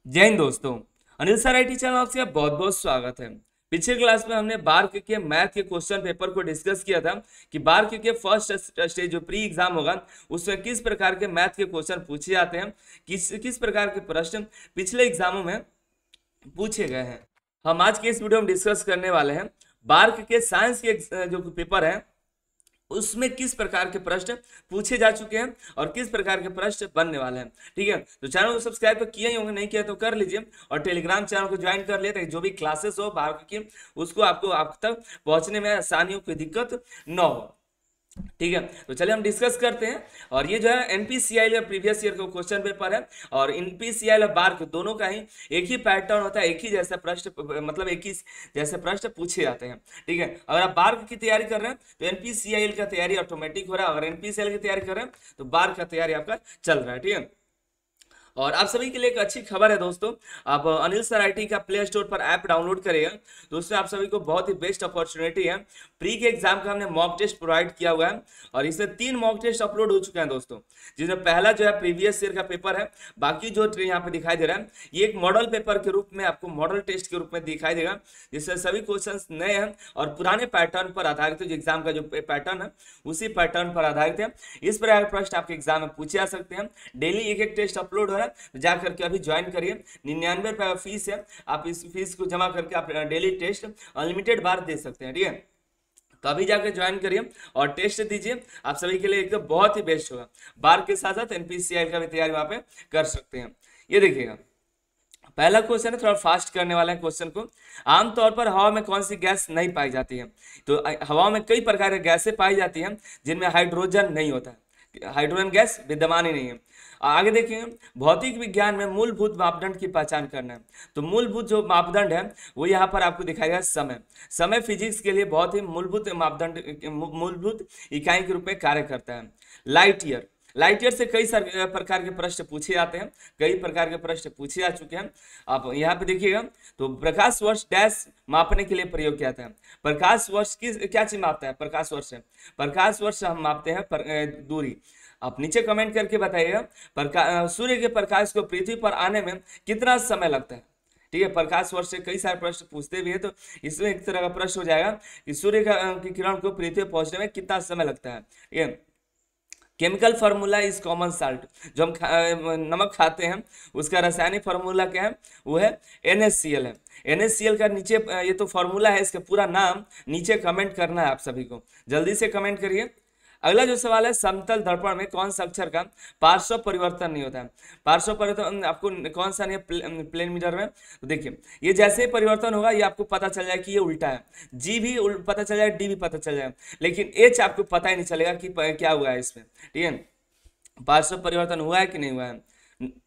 जय हिंद दोस्तों। Anil sir IT channel आपसे बहुत बहुत स्वागत है। पिछले क्लास में हमने बार के मैथ के क्वेश्चन पेपर को डिस्कस किया था कि बार के फर्स्ट स्टेज जो प्री एग्जाम होगा उसमें किस प्रकार के मैथ के क्वेश्चन पूछे जाते हैं, किस किस प्रकार के प्रश्न पिछले एग्जामों में पूछे गए हैं। हम आज के इस वीडियो में डिस्कस करने वाले हैं बार के साइंस के जो पेपर है उसमें किस प्रकार के प्रश्न पूछे जा चुके हैं और किस प्रकार के प्रश्न बनने वाले हैं। ठीक है, तो चैनल को सब्सक्राइब तो किया ही होंगे, नहीं किया तो कर लीजिए और टेलीग्राम चैनल को ज्वाइन कर लिए ताकि जो भी क्लासेस हो बाहर की उसको आपको आप तक पहुंचने में आसानियों की दिक्कत न हो। ठीक है, तो चलिए हम डिस्कस करते हैं। और ये जो है एनपीसीआई प्रीवियस ईयर का क्वेश्चन पेपर है और एनपीसीआई और बार के दोनों का ही एक ही पैटर्न होता है, एक ही जैसा प्रश्न, मतलब एक ही जैसे प्रश्न पूछे जाते हैं। ठीक है, अगर आप बार की तैयारी कर रहे हैं तो एनपीसीआई का तैयारी ऑटोमेटिक हो रहा है, अगर एनपीसीआई की तैयारी कर रहे हैं तो बार का तैयारी आपका चल रहा है। ठीक है, और आप सभी के लिए एक अच्छी खबर है दोस्तों, आप अनिल सर आईटी का प्ले स्टोर पर ऐप डाउनलोड करिएगा तो उसमें आप सभी को बहुत ही बेस्ट अपॉर्चुनिटी है। प्री के एग्जाम का हमने मॉक टेस्ट प्रोवाइड किया हुआ है और इसमें 3 मॉक टेस्ट अपलोड हो चुके हैं दोस्तों, जिसमें पहला जो है प्रीवियस ईयर का पेपर है, बाकी जो यहाँ पे दिखाई दे रहा है ये एक मॉडल पेपर के रूप में आपको मॉडल टेस्ट के रूप में दिखाई देगा, जिससे सभी क्वेश्चन नए हैं और पुराने पैटर्न पर आधारित है। जो एग्जाम का जो पैटर्न है उसी पैटर्न पर आधारित है। इस प्रकार के प्रश्न आपके एग्जाम में पूछे जा सकते हैं। डेली एक एक टेस्ट अपलोड हो रहा है, जा करके अभी ज्वाइन करिए। 99 रुपये फीस है, आप इस फीस को जमा करके आप डेली टेस्ट अनलिमिटेड बार दे सकते हैं। ठीक है, तो अभी जाकर ज्वाइन करिए और टेस्ट दीजिए, आप सभी के लिए एकदम बहुत ही बेस्ट होगा। बार के साथ साथ एनपीसीआई का भी तैयारी वहां पे कर सकते हैं। ये देखिएगा, पहला क्वेश्चन है, थोड़ा फास्ट करने वाला है क्वेश्चन को। आमतौर पर हवा में कौन सी गैस नहीं पाई जाती है? तो हवा में कई प्रकार की गैसें पाई जाती हैं जिनमें हाइड्रोजन नहीं होता है, हाइड्रोजन गैस विद्यमान ही नहीं है। आगे देखिए, भौतिक विज्ञान में मूलभूत मापदंड की पहचान करना है। तो मूलभूत जो मापदंड है वो यहाँ पर आपको दिखाएगा समय। समय फिजिक्स के लिए बहुत ही मूलभूत मापदंड, मूलभूत इकाई के रूप में कार्य करता है। लाइट ईयर, लाइट ईयर से कई सारे प्रकार के प्रश्न पूछे जाते हैं, कई प्रकार के प्रश्न पूछे जा चुके हैं। आप यहाँ पे देखिएगा, तो प्रकाश वर्ष डैश मापने के लिए प्रयोग किया था। प्रकाश वर्ष किस क्या चीज मापता है? प्रकाश वर्ष है, प्रकाश वर्ष हम मापते हैं दूरी। आप नीचे कमेंट करके बताइएगा सूर्य के प्रकाश को पृथ्वी पर आने में कितना समय लगता है। ठीक है, प्रकाश वर्ष से कई सारे प्रश्न पूछते भी है, तो इसमें एक तरह का प्रश्न हो जाएगा कि सूर्य की किरण को पृथ्वी पर पहुंचने में कितना समय लगता है। ठीक है, chemical formula is common salt, जो हम नमक खाते हैं उसका रासायनिक फार्मूला क्या है? वो है NaCl है। NaCl का नीचे ये तो फार्मूला है, इसका पूरा नाम नीचे कमेंट करना है आप सभी को, जल्दी से कमेंट करिए। अगला जो सवाल है, समतल दर्पण में कौन सा अक्षर का पार्श्व परिवर्तन नहीं होता है? पार्श्व परिवर्तन आपको कौन सा नहीं है प्लेन मिरर में? तो देखिए, ये जैसे ही परिवर्तन होगा ये आपको पता चल जाएगा कि ये उल्टा है। जी भी पता चल जाएगा, डी भी पता चल जाएगा, लेकिन एच आपको पता ही नहीं चलेगा कि क्या हुआ है इसमें। ठीक है, पार्श्व परिवर्तन हुआ है कि नहीं हुआ है।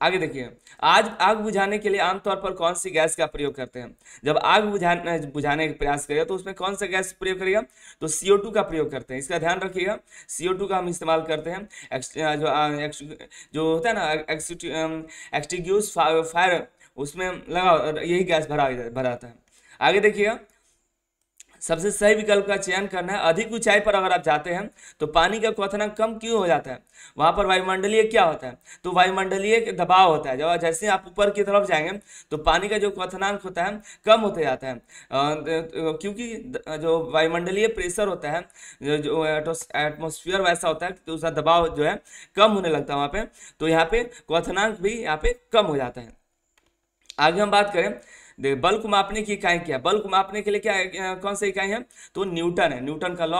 आगे देखिए, आज आग बुझाने के लिए आमतौर पर कौन सी गैस का प्रयोग करते हैं? जब आग बुझाने का प्रयास करेगा तो उसमें कौन सा गैस प्रयोग करेगा? तो CO2 का प्रयोग करते हैं, इसका ध्यान रखिएगा। CO2 का हम इस्तेमाल करते हैं। जो होता है ना एक्सटिंग्विश फायर, उसमें लगा यही गैस भरा आता है। आगे देखिएगा, सबसे सही विकल्प का चयन करना है। अधिक ऊंचाई पर अगर आप जाते हैं तो पानी का क्वथनांक कम क्यों हो जाता है? वहां पर वायुमंडलीय क्या होता है? तो वायुमंडलीय दबाव होता है। जब जैसे आप ऊपर की तरफ जाएंगे तो पानी का जो क्वथनांक होता है कम होते जाता है, क्योंकि जो वायुमंडलीय प्रेशर होता है, जो एटमोस्फियर वैसा होता है तो उसका दबाव जो है कम होने लगता है वहां पे, तो यहाँ पे क्वथनांक भी यहाँ पे कम हो जाता है। आगे हम बात करें, देख बल को मापने की इकाई क्या है? बल को मापने के लिए क्या कौन सी इकाई है? तो न्यूटन है, न्यूटन का लॉ,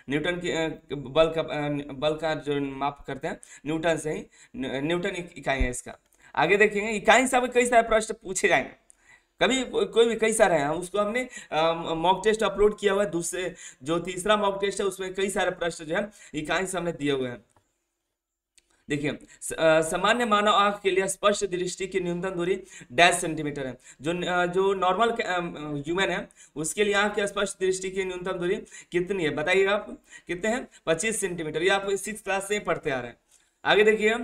न्यूटन की बल का जो माप करते हैं न्यूटन से ही, न्यूटन इकाई है इसका। आगे देखेंगे, इकाई से कई सारे प्रश्न पूछे जाएंगे, कभी कोई भी कई सारे हैं, उसको हमने मॉक टेस्ट अपलोड किया हुआ है। दूसरे जो तीसरा मॉक टेस्ट है उसमें कई सारे प्रश्न जो है इकाई से हमने दिए हुए हैं। देखिए, सामान्य मानव आंख के लिए स्पष्ट दृष्टि की न्यूनतम दूरी डैश सेंटीमीटर है। जो नॉर्मल ह्यूमन है उसके लिए आंख की स्पष्ट दृष्टि की न्यूनतम दूरी कितनी है? बताइएगा आप, कितने हैं? 25 सेंटीमीटर। ये आप 6th क्लास से ही पढ़ते आ रहे हैं। आगे देखिए,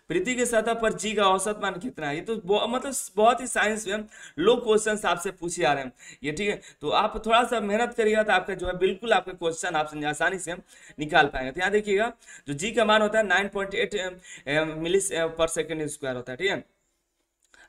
पृथ्वी की सतह पर जी का औसत मान कितना है? ये तो मतलब बहुत ही साइंस में लो क्वेश्चन आपसे पूछे जा रहे हैं ये। ठीक है, तो आप थोड़ा सा मेहनत करिएगा तो आपका जो है बिल्कुल आपके क्वेश्चन आप आसानी से निकाल पाएंगे। तो यहाँ देखिएगा, जो जी का मान होता है 9.8 मिली पर सेकेंड स्क्वायर होता है। ठीक है,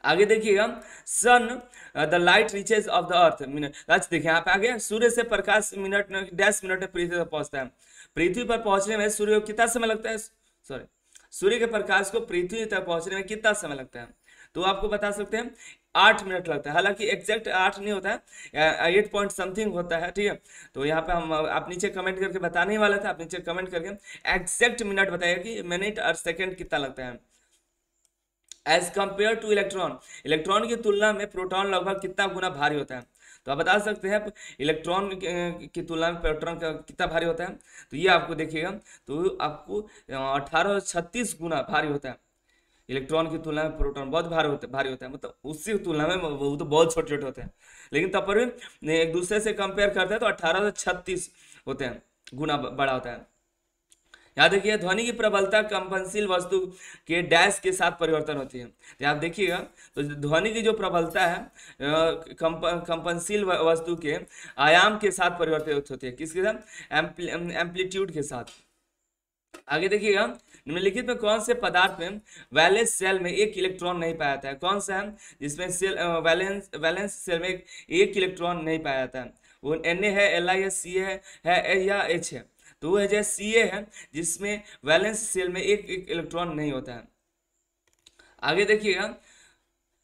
आगे देखिएगा, sun the light reaches of the earth minute. अच्छा देखिए यहाँ पे आगे, सूर्य से प्रकाश मिनट डैश मिनट में पृथ्वी तक पहुंचता है। पृथ्वी पर पहुंचने में सूर्य को कितना समय लगता है, सॉरी, सूर्य के प्रकाश को पृथ्वी तक पहुंचने में कितना समय लगता है? तो आपको बता सकते हैं 8 मिनट लगता है। हालांकि एग्जैक्ट 8 नहीं होता है, 8 पॉइंट समथिंग होता है, ठीक है। तो यहाँ पे हम आप नीचे कमेंट करके बताने ही वाला था, आप नीचे कमेंट करके एग्जैक्ट मिनट बताइए कि मिनट और सेकंड कितना लगता है। As compare to electron, electron की तुलना में प्रोटॉन लगभग कितना गुना भारी होता है? तो आप बता सकते हैं इलेक्ट्रॉन की तुलना में प्रोटॉन का कितना भारी होता है। तो ये आपको देखिएगा, तो आपको 1836 गुना भारी होता है। इलेक्ट्रॉन की तुलना में प्रोटॉन बहुत भारी होता है, मतलब उसकी तुलना में वो तो बहुत छोटे छोटे होते हैं, लेकिन तब पर भी एक दूसरे से कंपेयर करते हैं तो 1836 होते हैं, गुना बड़ा होता है। यहाँ देखिए, ध्वनि की प्रबलता कंपनशील वस्तु के डैश के साथ परिवर्तन होती है। तो आप देखिएगा, तो ध्वनि की जो प्रबलता है कंपनशील वस्तु के आयाम के साथ परिवर्तित होती है। किसके साथ? एम्पलीट्यूड के साथ। आगे देखिएगा, निम्नलिखित में कौन से पदार्थ में वैलेंस सेल में एक इलेक्ट्रॉन नहीं पाया जाता है? कौन सा है जिसमें सेल वैलेंस सेल में एक इलेक्ट्रॉन नहीं पाया जाता है? वो Na है, Li है, Ca है या H है? तो वो है जो Ca है, जिसमें वैलेंस सेल में एक इलेक्ट्रॉन नहीं होता है। आगे देखिएगा,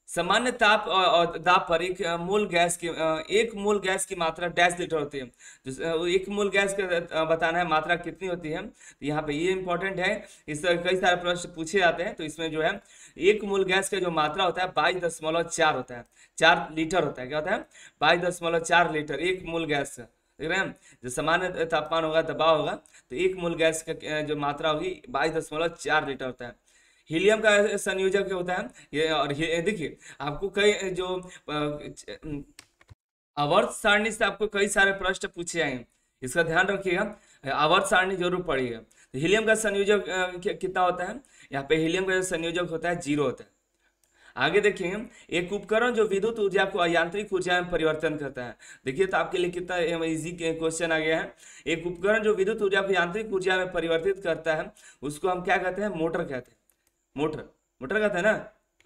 सामान्य ताप और दाब पर एक मूल गैस की मात्रा डैश लीटर होती है। तो एक मूल गैस का बताना है मात्रा कितनी होती है। तो यहाँ पे ये इंपॉर्टेंट है, इस कई सारे प्रश्न पूछे जाते हैं। तो इसमें जो है एक मूल गैस का जो मात्रा होता है 22.4 होता है, 4 लीटर होता है। क्या होता है? 22.4 लीटर एक मूल गैस का। देख रहे हैं, जो सामान्य तापमान होगा, दबाव होगा, तो एक मूल गैस का जो मात्रा होगी 22.4 लीटर होता है। हीलियम का संयोजक होता है ये, और देखिए आपको कई जो आवर्त सारणी से आपको कई सारे प्रश्न पूछे जाएंगे, इसका ध्यान रखिएगा। आवर्त सारणी जरूर पढ़िएगा। तो हीलियम का संयोजक कितना होता है? यहाँ पे हीलियम का जो संयोजक होता है 0 होता है। आगे देखिए, एक उपकरण जो विद्युत ऊर्जा को यांत्रिक ऊर्जा में परिवर्तन करता है। देखिए तो आपके लिए कितना इजी क्वेश्चन आ गया है। एक उपकरण जो विद्युत ऊर्जा को यांत्रिक ऊर्जा में परिवर्तित करता है, उसको हम क्या कहते हैं? मोटर कहते हैं। मोटर कहते हैं ना।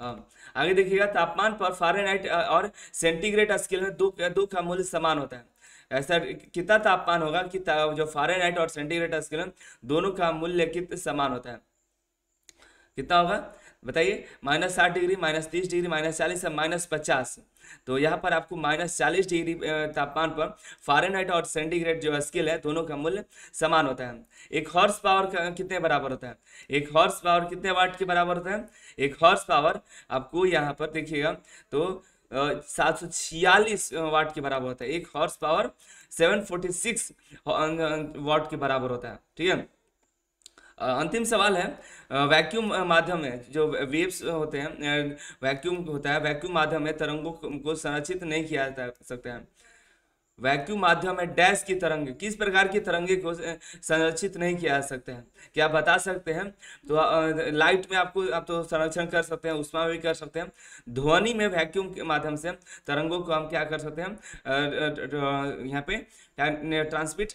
हाँ, आगे देखिएगा, तापमान पर फ़ारेनहाइट और सेंटीग्रेड स्केल में दो का मूल्य समान होता है। ऐसा कितना तापमान होगा कि जो फ़ारेनहाइट और सेंटीग्रेड स्केल में दोनों का मूल्य कितना समान होता है? कितना होगा बताइए? -60 डिग्री, -30 डिग्री, -40 और -50। तो यहाँ पर आपको -40 डिग्री तापमान पर फ़ारेनहाइट और सेंटीग्रेड जो स्केल है, दोनों का मूल्य समान होता है। एक हॉर्स पावर कितने बराबर होता है? एक हॉर्स पावर कितने वाट के बराबर होता है? एक हॉर्स पावर आपको यहाँ पर देखिएगा तो 746 वाट के बराबर होता है। एक हॉर्स पावर 746 वाट के बराबर होता है, ठीक है। अंतिम सवाल है, वैक्यूम माध्यम में जो वेव्स होते हैं, वैक्यूम होता है, वैक्यूम माध्यम में तरंगों को संरक्षित नहीं किया जा सकता है। वैक्यूम माध्यम में डैश की तरंग, किस प्रकार की तरंगे को संरक्षित नहीं किया जा सकते हैं? क्या आप बता सकते हैं? तो लाइट में आप तो संरक्षण कर सकते हैं, उष्मा में भी कर सकते हैं। ध्वनि में वैक्यूम के माध्यम से तरंगों को हम क्या कर सकते हैं? यहाँ पे ट्रांसमिट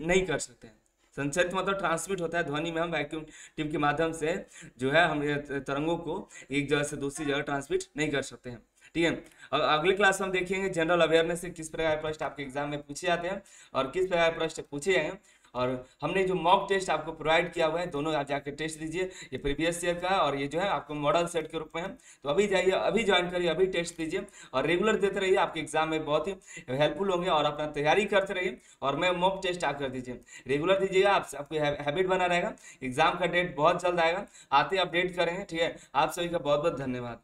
नहीं कर सकते हैं। संचरित मतलब ट्रांसमिट होता है। ध्वनि में हम वैक्यूम ट्यूब के माध्यम से जो है हम तरंगों को एक जगह से दूसरी जगह ट्रांसमिट नहीं कर सकते हैं, ठीक है। और अगले क्लास में हम देखेंगे जनरल अवेयरनेस से किस प्रकार प्रश्न आपके एग्जाम में पूछे जाते हैं और किस प्रकार प्रश्न पूछे जाए हैं। और हमने जो मॉक टेस्ट आपको प्रोवाइड किया हुआ है, दोनों आप जाकर टेस्ट दीजिए। ये प्रीवियस ईयर का और ये जो है आपको मॉडल सेट के रूप में है। तो अभी जाइए, अभी ज्वाइन करिए, अभी टेस्ट दीजिए और रेगुलर देते रहिए। आपके एग्जाम में बहुत ही हेल्पफुल होंगे और अपना तैयारी करते रहिए। और मैं मॉक टेस्ट आकर दीजिए, रेगुलर दीजिएगा, आपको हैबिट बना रहेगा। एग्जाम का डेट बहुत जल्द आएगा, आते अपडेट करेंगे, ठीक है। आप सभी का बहुत बहुत धन्यवाद।